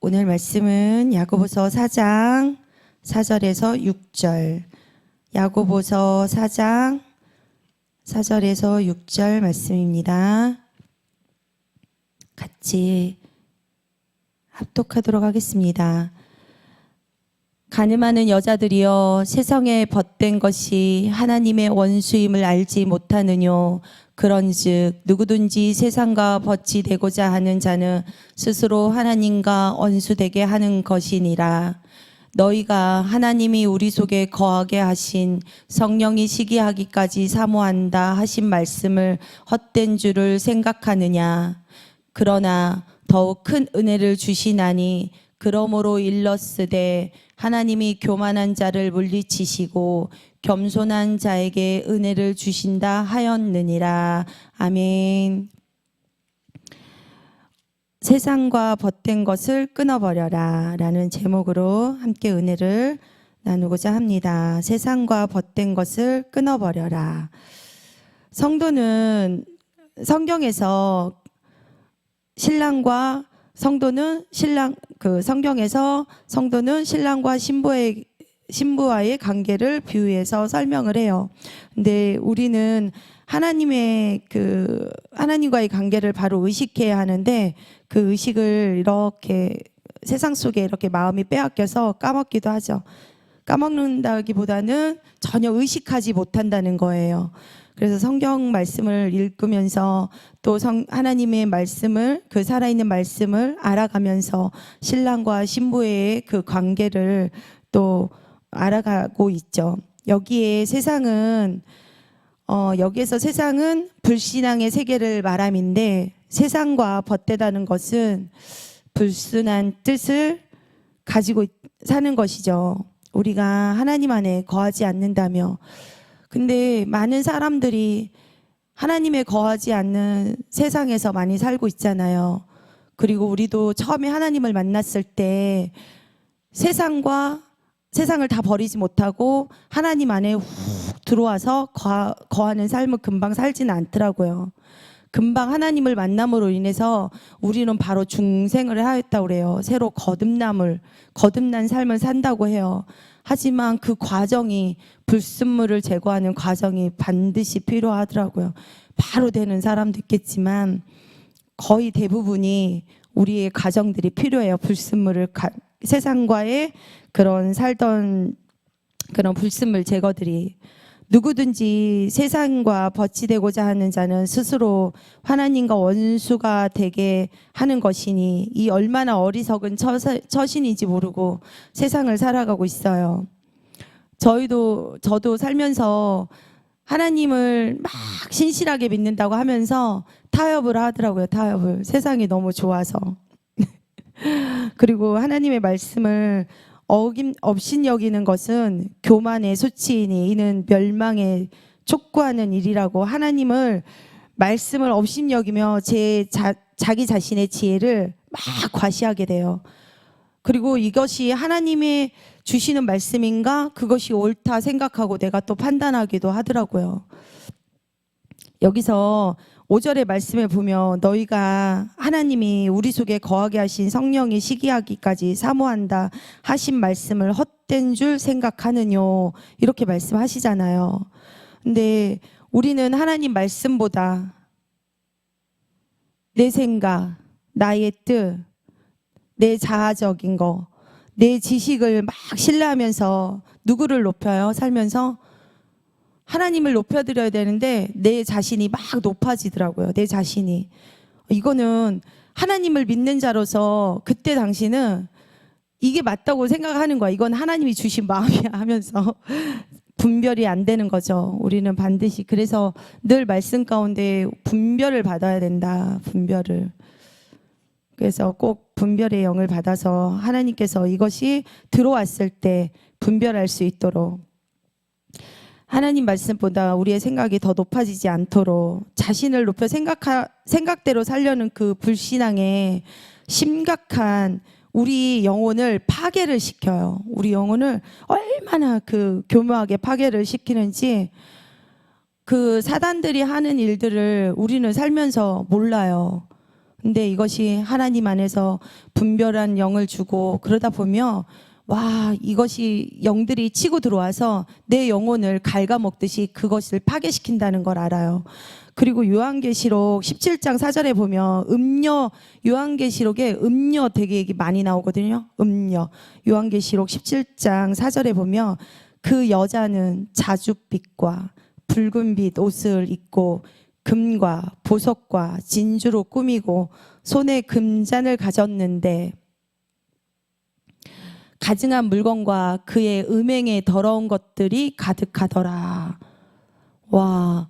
오늘 말씀은 야고보서 4장 4절에서 6절, 야고보서 4장 4절에서 6절 말씀입니다. 같이 합독하도록 하겠습니다. 가늠하는 여자들이여, 세상에 벗된 것이 하나님의 원수임을 알지 못하느뇨. 그런즉 누구든지 세상과 벗이 되고자 하는 자는 스스로 하나님과 원수되게 하는 것이니라. 너희가 하나님이 우리 속에 거하게 하신 성령이 시기하기까지 사모한다 하신 말씀을 헛된 줄을 생각하느냐. 그러나 더욱 큰 은혜를 주시나니 그러므로 일렀으되 하나님이 교만한 자를 물리치시고 겸손한 자에게 은혜를 주신다 하였느니라. 아멘. 세상과 벗된 것을 끊어버려라 라는 제목으로 함께 은혜를 나누고자 합니다. 세상과 벗된 것을 끊어버려라. 성도는 성경에서 신랑과 성도는 성경에서 성도는 신랑과 신부와의 관계를 비유해서 설명을 해요. 근데 우리는 하나님과의 관계를 바로 의식해야 하는데 그 의식을 이렇게 세상 속에 이렇게 마음이 빼앗겨서 까먹기도 하죠. 까먹는다기보다는 전혀 의식하지 못한다는 거예요. 그래서 성경 말씀을 읽으면서 또 하나님의 말씀을, 그 살아있는 말씀을 알아가면서 신랑과 신부의 그 관계를 또 알아가고 있죠. 여기에서 세상은 불신앙의 세계를 말함인데, 세상과 벗되다는 것은 불순한 뜻을 가지고 사는 것이죠. 우리가 하나님 안에 거하지 않는다며. 근데 많은 사람들이 하나님에 거하지 않는 세상에서 많이 살고 있잖아요. 그리고 우리도 처음에 하나님을 만났을 때 세상을 다 버리지 못하고 하나님 안에 훅 들어와서 거하는 삶을 금방 살지는 않더라고요. 금방 하나님을 만남으로 인해서 우리는 바로 중생을 하였다고 그래요. 새로 거듭난 삶을 산다고 해요. 하지만 그 과정이, 불순물을 제거하는 과정이 반드시 필요하더라고요. 바로 되는 사람도 있겠지만 거의 대부분이 우리의 과정들이 필요해요. 세상과의 살던 그런 불순물 제거들이. 누구든지 세상과 벗이 되고자 하는 자는 스스로 하나님과 원수가 되게 하는 것이니, 이 얼마나 어리석은 처신인지 모르고 세상을 살아가고 있어요. 저도 살면서 하나님을 막 신실하게 믿는다고 하면서 타협을 하더라고요. 타협을. 세상이 너무 좋아서. 그리고 하나님의 말씀을 업신여기는 것은 교만의 수치이니 이는 멸망에 촉구하는 일이라고, 하나님을 말씀을 업신여기며 자기 자신의 지혜를 막 과시하게 돼요. 그리고 이것이 하나님의 주시는 말씀인가, 그것이 옳다 생각하고 내가 또 판단하기도 하더라고요. 여기서 5절의 말씀을 보면, 너희가 하나님이 우리 속에 거하게 하신 성령이 시기하기까지 사모한다 하신 말씀을 헛된 줄 생각하느뇨, 이렇게 말씀하시잖아요. 근데 우리는 하나님 말씀보다 내 생각, 나의 뜻, 내 자아적인 거, 내 지식을 막 신뢰하면서 누구를 높여요? 살면서 하나님을 높여드려야 되는데 내 자신이 막 높아지더라고요. 내 자신이. 이거는 하나님을 믿는 자로서 그때 당시는 이게 맞다고 생각하는 거야. 이건 하나님이 주신 마음이야 하면서 분별이 안 되는 거죠. 우리는 반드시. 그래서 늘 말씀 가운데 분별을 받아야 된다. 분별을. 그래서 꼭 분별의 영을 받아서 하나님께서 이것이 들어왔을 때 분별할 수 있도록, 하나님 말씀보다 우리의 생각이 더 높아지지 않도록 자신을 높여 생각대로 살려는 그 불신앙의 심각한 우리 영혼을 파괴를 시켜요. 우리 영혼을 얼마나 교묘하게 파괴를 시키는지, 그 사단들이 하는 일들을 우리는 살면서 몰라요. 근데 이것이 하나님 안에서 분별한 영을 주고 그러다 보면 와, 이것이 영들이 치고 들어와서 내 영혼을 갉아먹듯이 그것을 파괴시킨다는 걸 알아요. 그리고 요한계시록 17장 4절에 보면 요한계시록에 음녀 되게 얘기 많이 나오거든요. 음녀. 요한계시록 17장 4절에 보면 그 여자는 자줏빛과 붉은빛 옷을 입고 금과 보석과 진주로 꾸미고 손에 금잔을 가졌는데 가증한 물건과 그의 음행에 더러운 것들이 가득하더라. 와,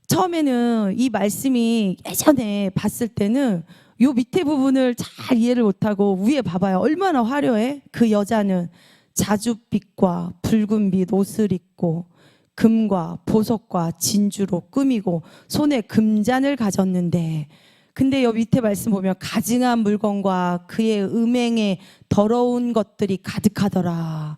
처음에는 이 말씀이 예전에 봤을 때는 요 밑에 부분을 잘 이해를 못하고 위에 봐봐요. 얼마나 화려해? 그 여자는 자줏빛과 붉은빛 옷을 입고 금과 보석과 진주로 꾸미고 손에 금잔을 가졌는데, 근데 여기 밑에 말씀 보면 가증한 물건과 그의 음행에 더러운 것들이 가득하더라.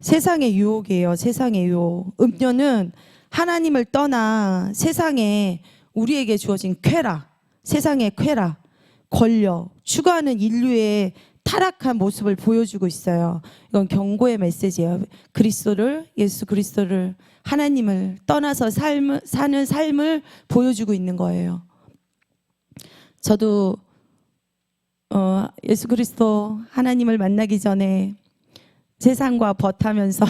세상의 유혹이에요. 세상의 유혹. 음료는 하나님을 떠나 세상에 우리에게 주어진 쾌락, 세상의 쾌락, 권력, 추구하는 인류의 타락한 모습을 보여주고 있어요. 이건 경고의 메시지예요. 예수 그리스도를, 하나님을 떠나서 사는 삶을 보여주고 있는 거예요. 저도 예수 그리스도 하나님을 만나기 전에 세상과 벗하면서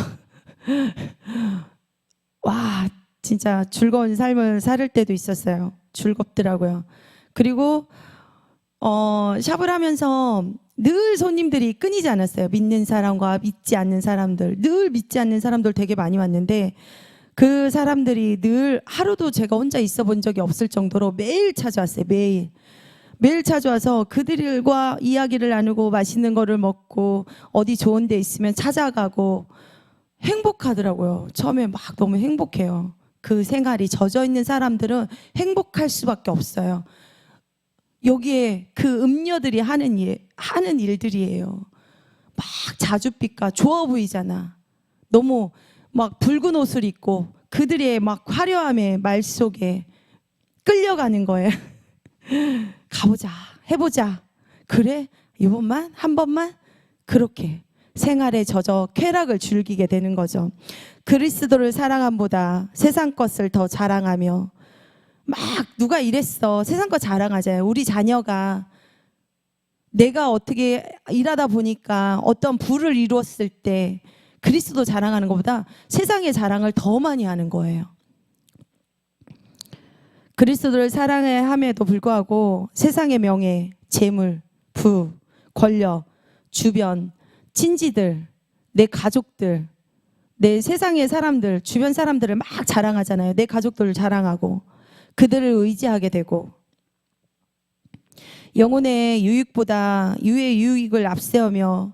와, 진짜 즐거운 삶을 살 때도 있었어요. 즐겁더라고요. 그리고 샵을 하면서 늘 손님들이 끊이지 않았어요. 믿는 사람과 믿지 않는 사람들, 늘 믿지 않는 사람들 되게 많이 왔는데 그 사람들이 늘 하루도 제가 혼자 있어 본 적이 없을 정도로 매일 찾아왔어요. 매일 찾아와서 그들과 이야기를 나누고 맛있는 거를 먹고 어디 좋은 데 있으면 찾아가고 행복하더라고요. 처음에 막 너무 행복해요. 그 생활이 젖어 있는 사람들은 행복할 수밖에 없어요. 여기에 그 음녀들이 하는 일들이에요. 막 자줏빛과 좋아 보이잖아. 너무 막 붉은 옷을 입고 그들의 막 화려함의 말 속에 끌려가는 거예요. 가보자, 해보자. 그래? 이번만? 한 번만? 그렇게 생활에 젖어 쾌락을 즐기게 되는 거죠. 그리스도를 사랑함보다 세상 것을 더 자랑하며, 막 누가 이랬어. 세상 것 자랑하잖아요. 우리 자녀가 내가 어떻게 일하다 보니까 어떤 부를 이루었을 때 그리스도 자랑하는 것보다 세상의 자랑을 더 많이 하는 거예요. 그리스도를 사랑함에도 불구하고 세상의 명예, 재물, 부, 권력, 주변, 친지들, 내 가족들, 내 세상의 사람들, 주변 사람들을 막 자랑하잖아요. 내 가족들을 자랑하고 그들을 의지하게 되고, 영혼의 유익보다 유의 유익을 앞세우며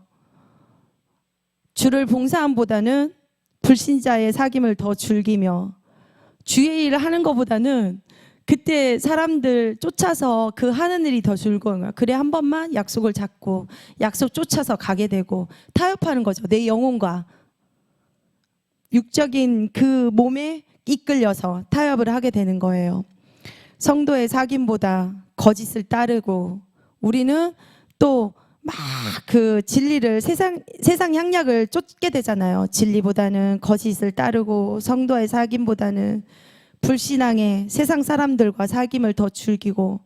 주를 봉사함보다는 불신자의 사귐을 더 즐기며, 주의 일을 하는 것보다는 그때 사람들 쫓아서 그 하는 일이 더 즐거운 거야. 그래, 한 번만 약속을 잡고 약속 쫓아서 가게 되고 타협하는 거죠. 내 영혼과 육적인 그 몸에 이끌려서 타협을 하게 되는 거예요. 성도의 사귐보다 거짓을 따르고, 우리는 또 막 그 진리를 세상 향락을 쫓게 되잖아요. 진리보다는 거짓을 따르고 성도의 사귐보다는 불신앙의 세상 사람들과 사귐을 더 즐기고,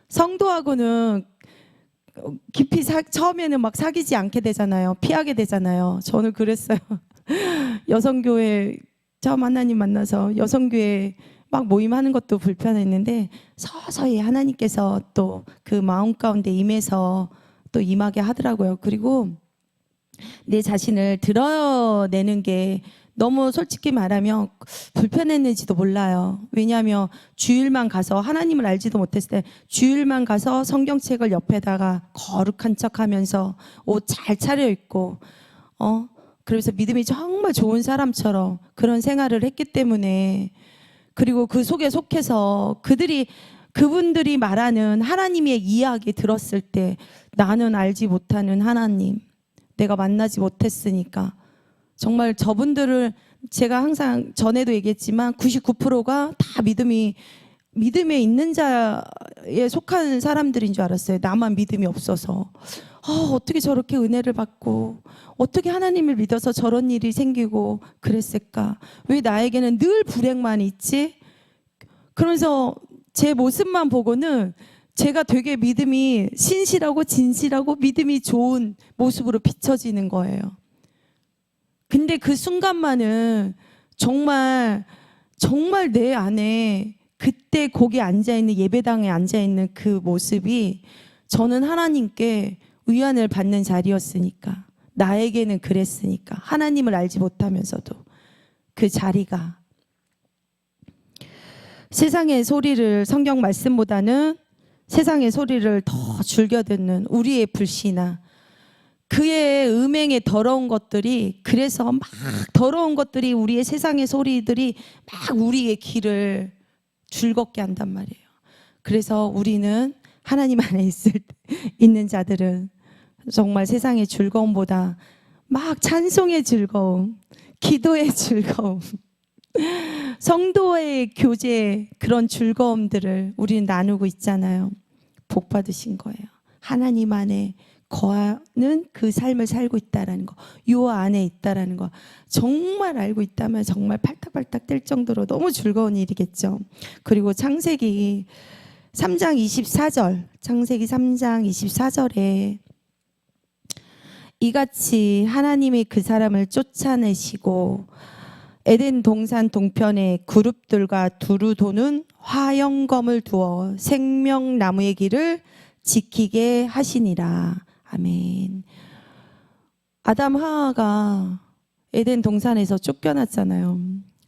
성도하고는 깊이 처음에는 막 사귀지 않게 되잖아요. 피하게 되잖아요. 저는 그랬어요. 여성교회 처음 하나님 만나서 여성교회 막 모임하는 것도 불편했는데 서서히 하나님께서 또 그 마음 가운데 임해서 또 임하게 하더라고요. 그리고 내 자신을 드러내는 게 너무 솔직히 말하면 불편했는지도 몰라요. 왜냐하면 주일만 가서 하나님을 알지도 못했을 때 주일만 가서 성경책을 옆에다가 거룩한 척하면서 옷 잘 차려입고 그래서 믿음이 정말 좋은 사람처럼 그런 생활을 했기 때문에, 그리고 그 속에 속해서 그분들이 말하는 하나님의 이야기 들었을 때 나는 알지 못하는 하나님, 내가 만나지 못했으니까 정말 저분들을, 제가 항상 전에도 얘기했지만 99%가 다 믿음이 믿음에 있는 자에 속한 사람들인 줄 알았어요. 나만 믿음이 없어서. 어떻게 저렇게 은혜를 받고 어떻게 하나님을 믿어서 저런 일이 생기고 그랬을까? 왜 나에게는 늘 불행만 있지? 그러면서 제 모습만 보고는 제가 되게 믿음이 신실하고 진실하고 믿음이 좋은 모습으로 비춰지는 거예요. 근데 그 순간만은 정말 내 안에 그때 거기 앉아있는 예배당에 앉아있는 그 모습이 저는 하나님께 위안을 받는 자리였으니까, 나에게는 그랬으니까, 하나님을 알지 못하면서도 그 자리가, 세상의 소리를, 성경 말씀보다는 세상의 소리를 더 즐겨 듣는 우리의 불신앙, 그의 음행의 더러운 것들이, 그래서 막 더러운 것들이, 우리의 세상의 소리들이 막 우리의 길을 즐겁게 한단 말이에요. 그래서 우리는 하나님 안에 있는 자들은 정말 세상의 즐거움보다 막 찬송의 즐거움, 기도의 즐거움, 성도의 교제, 그런 즐거움들을 우리는 나누고 있잖아요. 복 받으신 거예요. 하나님 안에 거하는 그 삶을 살고 있다라는 거, 요 안에 있다라는 거 정말 알고 있다면 정말 팔딱팔딱 뛸 정도로 너무 즐거운 일이겠죠. 그리고 창세기 3장 24절, 창세기 3장 24절에 이같이 하나님이 그 사람을 쫓아내시고 에덴 동산 동편에 그룹들과 두루 도는 화영검을 두어 생명나무의 길을 지키게 하시니라. 아멘. 아담 하와가 에덴 동산에서 쫓겨났잖아요.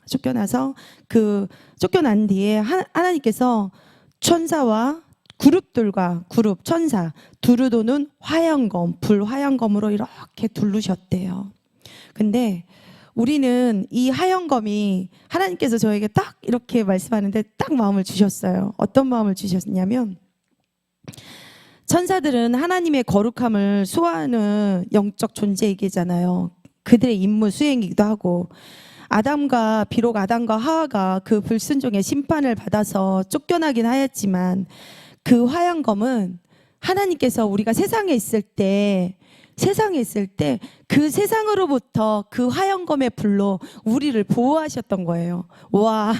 쫓겨나서 쫓겨난 뒤에 하나님께서 천사와 천사 두루 도는 화영검, 불화영검으로 이렇게 두르셨대요. 근데 우리는 이 화영검이 하나님께서 저에게 딱 이렇게 말씀하는데 딱 마음을 주셨어요. 어떤 마음을 주셨냐면, 천사들은 하나님의 거룩함을 수호하는 영적 존재이잖아요. 그들의 임무 수행이기도 하고, 비록 아담과 하와가 그 불순종의 심판을 받아서 쫓겨나긴 하였지만, 그 화영검은 하나님께서 우리가 세상에 있을 때 그 세상으로부터 그 화영검의 불로 우리를 보호하셨던 거예요. 와,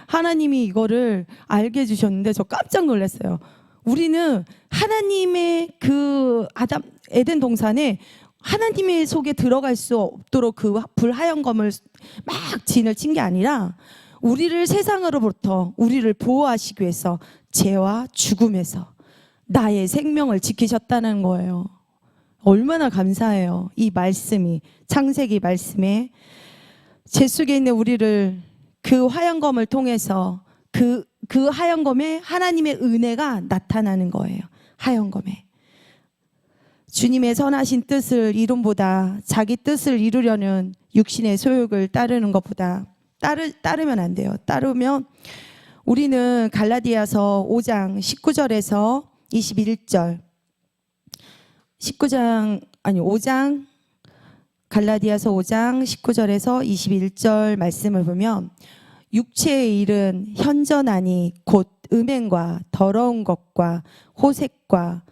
하나님이 이거를 알게 해주셨는데 저 깜짝 놀랐어요. 우리는 하나님의 에덴 동산에 하나님의 속에 들어갈 수 없도록 그 불화영검을 막 진을 친 게 아니라 우리를 세상으로부터 우리를 보호하시기 위해서 죄와 죽음에서 나의 생명을 지키셨다는 거예요. 얼마나 감사해요. 이 말씀이, 창세기 말씀에 죄 속에 있는 우리를 그 화영검을 통해서 그 화영검에 하나님의 은혜가 나타나는 거예요. 화영검에 주님의 선하신 뜻을 이룸보다 자기 뜻을 이루려는 육신의 소욕을 따르는 것보다 따르면 안 돼요. 따르면 우리는 갈라디아서 5장 19절에서 21절 5장 갈라디아서 5장 19절에서 21절 말씀을 보면, 육체의 일은 현전하니 곧 음행과 더러운 것과 호색과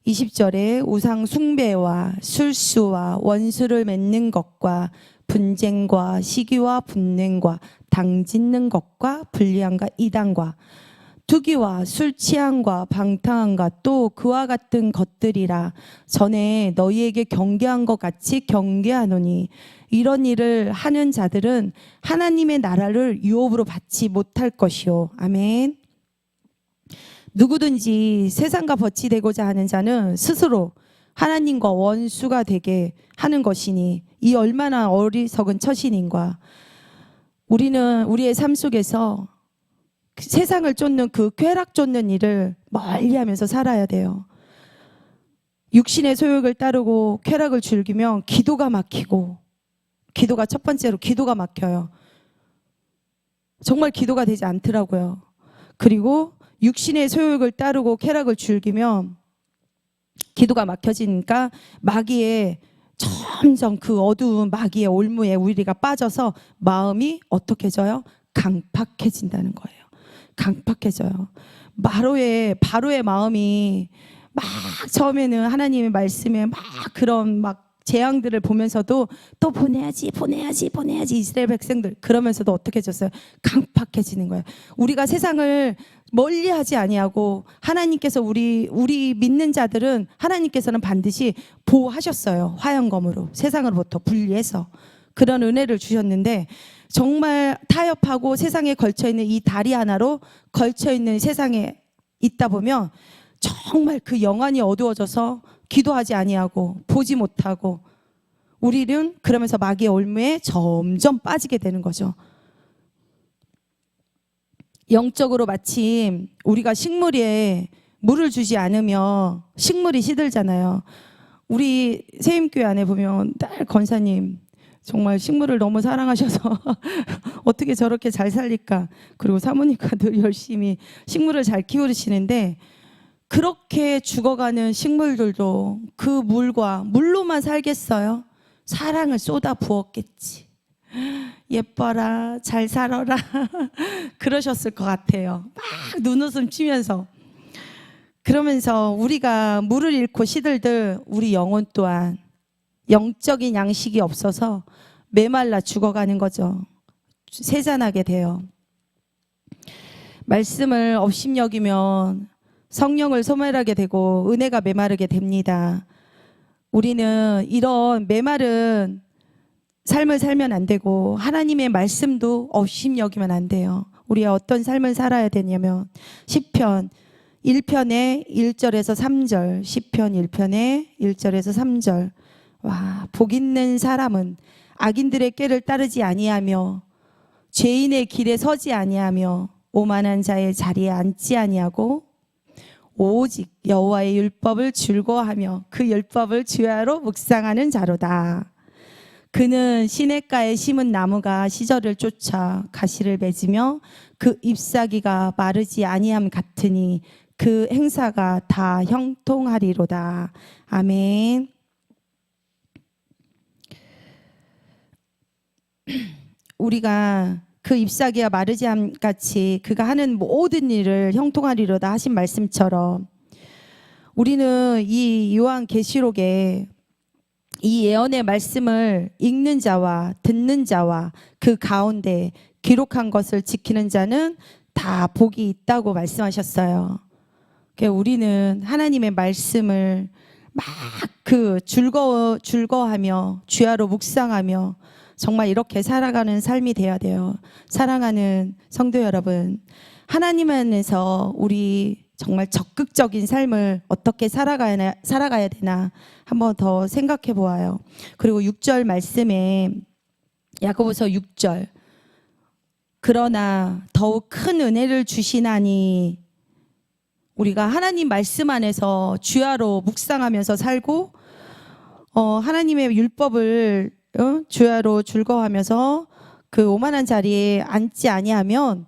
20절에 우상 숭배와 술수와 원수를 맺는 것과 분쟁과 시기와 분냉과 당짓는 것과 불리함과 이단과 투기와 술 취함과 방탕함과 또 그와 같은 것들이라. 전에 너희에게 경계한 것 같이 경계하노니 이런 일을 하는 자들은 하나님의 나라를 유업으로 받지 못할 것이요. 아멘. 누구든지 세상과 버치되고자 하는 자는 스스로 하나님과 원수가 되게 하는 것이니 이 얼마나 어리석은 처신인가. 우리는 우리의 삶 속에서 세상을 쫓는 그 쾌락 쫓는 일을 멀리하면서 살아야 돼요. 육신의 소욕을 따르고 쾌락을 즐기면 기도가 막히고, 기도가 첫 번째로 기도가 막혀요. 정말 기도가 되지 않더라고요. 그리고 육신의 소욕을 따르고 쾌락을 즐기면 기도가 막혀지니까 마귀의 점점 그 어두운 마귀의 올무에 우리가 빠져서 마음이 어떻게 져요? 강팍해진다는 거예요. 강팍해져요. 바로의 마음이 막 처음에는 하나님의 말씀에 막 그런 막 재앙들을 보면서도 또 보내야지 이스라엘 백성들 그러면서도 어떻게 해졌어요? 강팍해지는 거예요. 우리가 세상을 멀리하지 아니하고 하나님께서 우리 믿는 자들은 하나님께서는 반드시 보호하셨어요. 화영검으로 세상으로부터 분리해서 그런 은혜를 주셨는데 정말 타협하고 세상에 걸쳐있는 이 다리 하나로 걸쳐있는 세상에 있다 보면 정말 그 영안이 어두워져서 기도하지 아니하고 보지 못하고 우리는 그러면서 마귀의 올무에 점점 빠지게 되는 거죠. 영적으로 마침 우리가 식물에 물을 주지 않으면 식물이 시들잖아요. 우리 세임교회 안에 보면 딸 권사님 정말 식물을 너무 사랑하셔서 어떻게 저렇게 잘 살릴까. 그리고 사모님과 늘 열심히 식물을 잘 키우시는데 그렇게 죽어가는 식물들도 그 물로만 살겠어요? 사랑을 쏟아 부었겠지. 예뻐라, 잘 살아라 그러셨을 것 같아요. 막 눈웃음 치면서. 그러면서 우리가 물을 잃고 시들들 우리 영혼 또한 영적인 양식이 없어서 메말라 죽어가는 거죠. 세잔하게 돼요. 말씀을 업신여기면 성령을 소멸하게 되고 은혜가 메마르게 됩니다. 우리는 이런 메마른 삶을 살면 안 되고 하나님의 말씀도 업신여기면 안 돼요. 우리가 어떤 삶을 살아야 되냐면 시편 1편의 1절에서 3절 시편 1편의 1절에서 3절 와, 복 있는 사람은 악인들의 꾀를 따르지 아니하며 죄인의 길에 서지 아니하며 오만한 자의 자리에 앉지 아니하고 오직 여호와의 율법을 즐거워하며 그 율법을 주야로 묵상하는 자로다. 그는 시냇가에 심은 나무가 시절을 쫓아 가시를 맺으며 그 잎사귀가 마르지 아니함 같으니 그 행사가 다 형통하리로다. 아멘. 우리가 그 잎사귀가 마르지 않 같이 그가 하는 모든 일을 형통하리로다 하신 말씀처럼 우리는 이 요한계시록에 이 예언의 말씀을 읽는 자와 듣는 자와 그 가운데 기록한 것을 지키는 자는 다 복이 있다고 말씀하셨어요. 우리는 하나님의 말씀을 막 그 즐거워하며 주야로 묵상하며 정말 이렇게 살아가는 삶이 돼야 돼요. 사랑하는 성도 여러분, 하나님 안에서 우리 정말 적극적인 삶을 어떻게 살아가야 되나 한번 더 생각해 보아요. 그리고 6절 말씀에 야고보서 6절 그러나 더욱 큰 은혜를 주시나니 우리가 하나님 말씀 안에서 주야로 묵상하면서 살고 하나님의 율법을 주야로 즐거워하면서 그 오만한 자리에 앉지 아니하면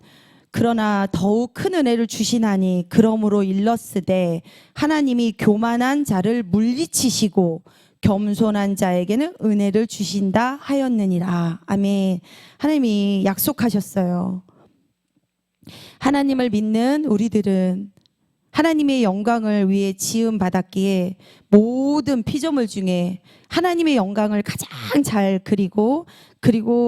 그러나 더욱 큰 은혜를 주시나니 그러므로 일렀으되 하나님이 교만한 자를 물리치시고 겸손한 자에게는 은혜를 주신다 하였느니라. 아멘. 하나님이 약속하셨어요. 하나님을 믿는 우리들은 하나님의 영광을 위해 지음 받았기에 모든 피조물 중에 하나님의 영광을 가장 잘 그리고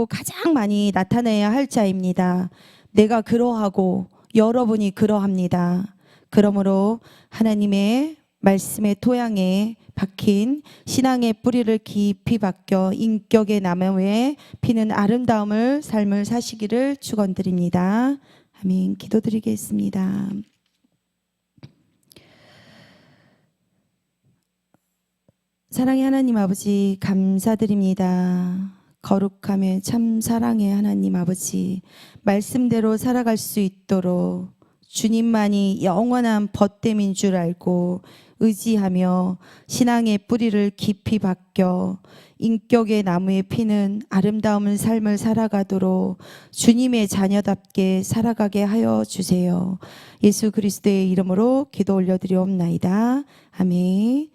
가장 많이 나타내야 할 자입니다. 내가 그러하고 여러분이 그러합니다. 그러므로 하나님의 말씀의 토양에 박힌 신앙의 뿌리를 깊이 박혀 인격의 나무에 피는 아름다움을 삶을 사시기를 축원드립니다. 아멘. 기도드리겠습니다. 사랑의 하나님 아버지 감사드립니다. 거룩함에 참 사랑의 하나님 아버지 말씀대로 살아갈 수 있도록 주님만이 영원한 벗됨인 줄 알고 의지하며 신앙의 뿌리를 깊이 박겨 인격의 나무에 피는 아름다운 삶을 살아가도록 주님의 자녀답게 살아가게 하여 주세요. 예수 그리스도의 이름으로 기도 올려드리옵나이다. 아멘.